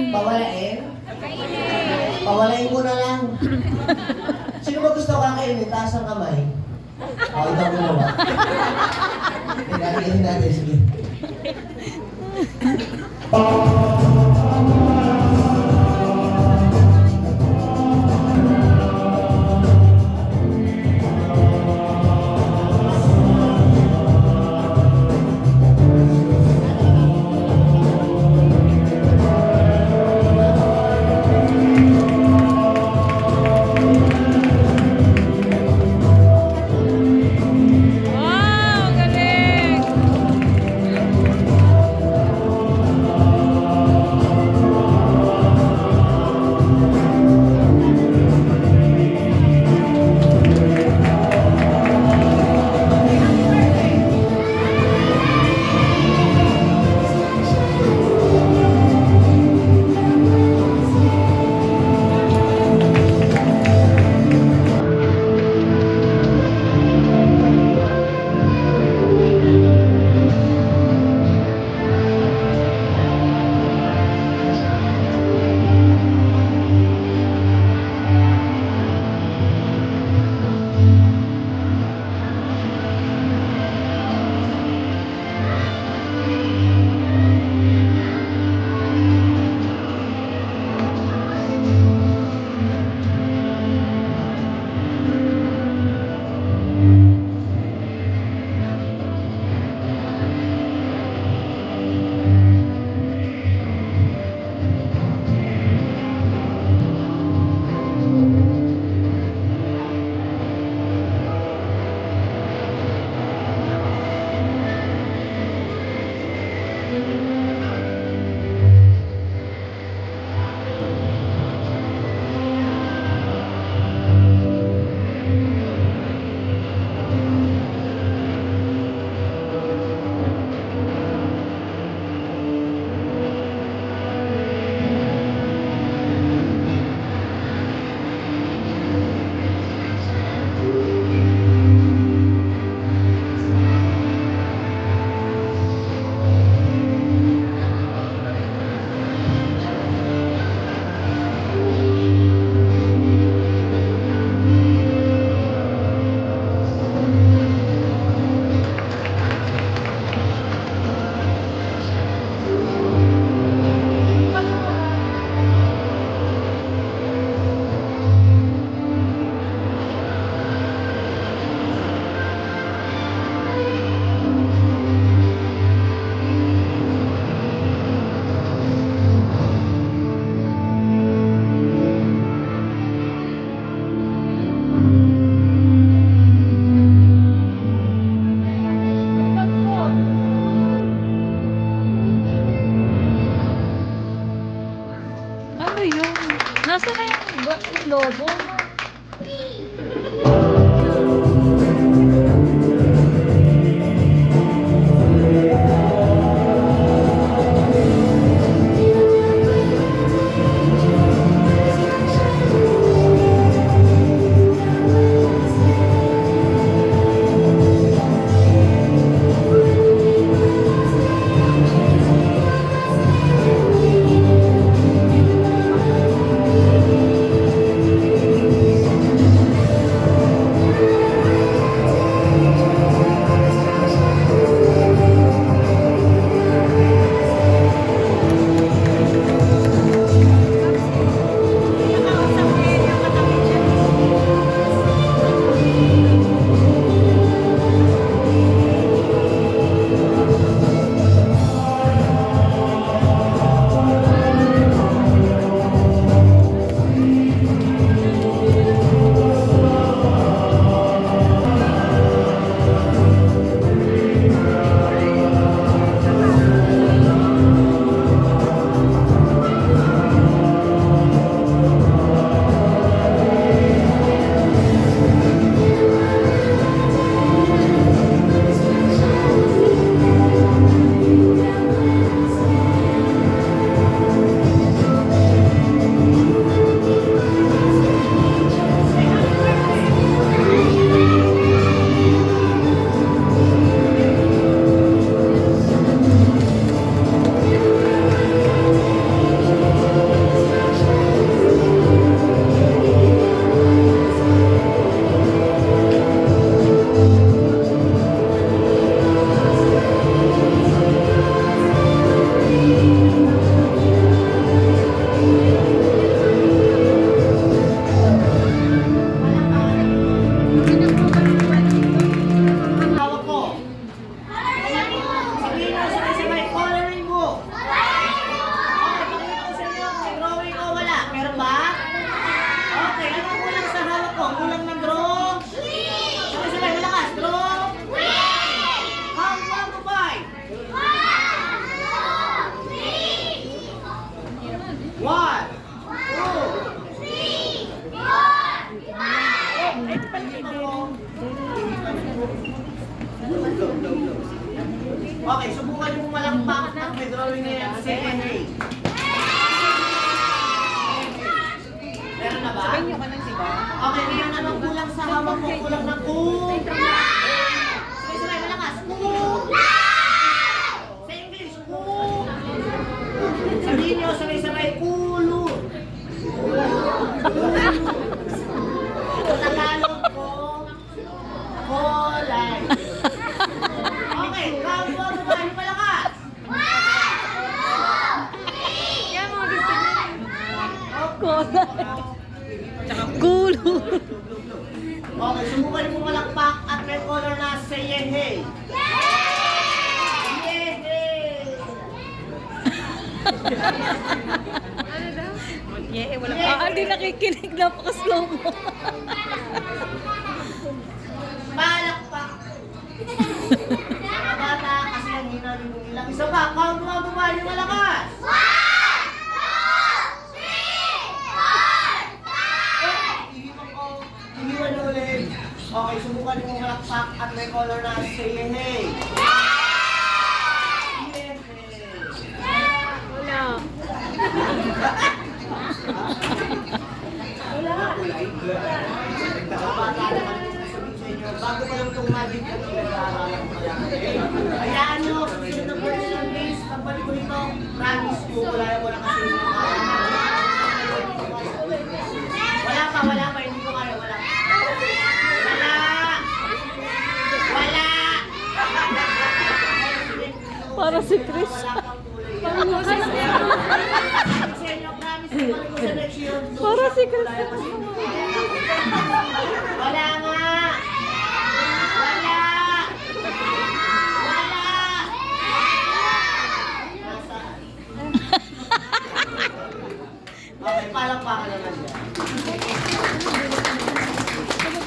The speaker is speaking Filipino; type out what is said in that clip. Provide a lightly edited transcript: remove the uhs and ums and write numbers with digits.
Pawalain? Pawalain ko na lang. Sino ba gusto kakainin? Taas ang kamay. O, ikaw mo ba? Pinakainin natin, sige. Wow, galing! Ano yun? Nasa na yung lobo? Okay, subukan niyo malakpak at may drawing na yan. Say hey. Meron na ba? Sabihin nyo ka ng sigaw. Okay, ngayon anong kulang sa hawak mo? Kulang ng kung. Sabay-sabay, malakas. Kung. Sa English, kung. Sabihin nyo, sabay-sabay, kulo. Sa Tagalog ko, kolay. Okay, count mo, sabay, malakas. Yan mga gusto nyo. Kola. Gulo. Okay, subukan mo malakpak at may color na say hey. Yehey! Ano daw? Yeah, wala pa. Ah, hindi nakikinig. Napaka-slow mo. Palakpak! Mga bata, kasi ang hina rin ng ilang isa pa. Count mo, bumali malakas! Ihiwan na ulit. Okay, subukan mo malakpak at may color na say hey. Yehey! Wala. Bata naman yung sasabihin sa inyo, bago pa lang itong magic na pinag-aaralan ko lang. Hayaan nyo, susunod na version ng days, pagbalik ko nito, promise ko, wala kasi yung wala pa, hindi ko kaya, wala. Wala! Para si Chris. Wala pang kulay yan. Sa inyo, promise ko, balik ko sa next year. Para si Chris. Wala kasi hindi ko kaya. Wala nga! Wala! Wala! Nasaan? Okay, palakpakan naman yan.